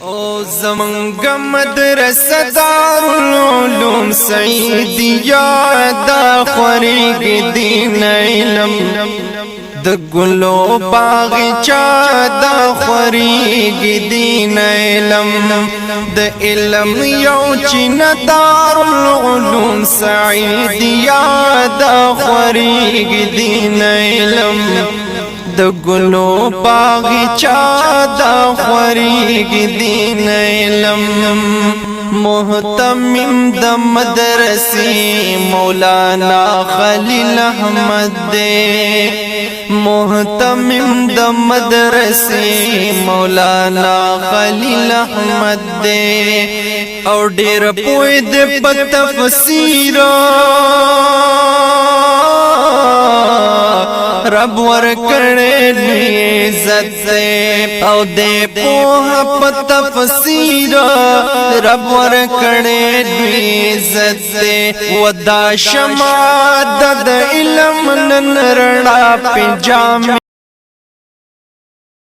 او زمنگ مدرسه دارالعلوم سعیدیا دا خوریگ دین علم د گلو باغچا دا خوریگ دین علم د علم یو چین دارالعلوم سعیدیا دا خوریگ دین علم د گلو باغچا دا خوریگ دین علم محتمم د مدرسی مولانا خلیل احمد دے محتمم د مدرسی مولانا خلیل احمد دے او ډیر پوی د تفسیر رب ورکڑے لوی عزت دے او دے پوہ پا تفسیر رب ورکڑے لوی عزت دے ودا شما دد علم نن رڑا پی جام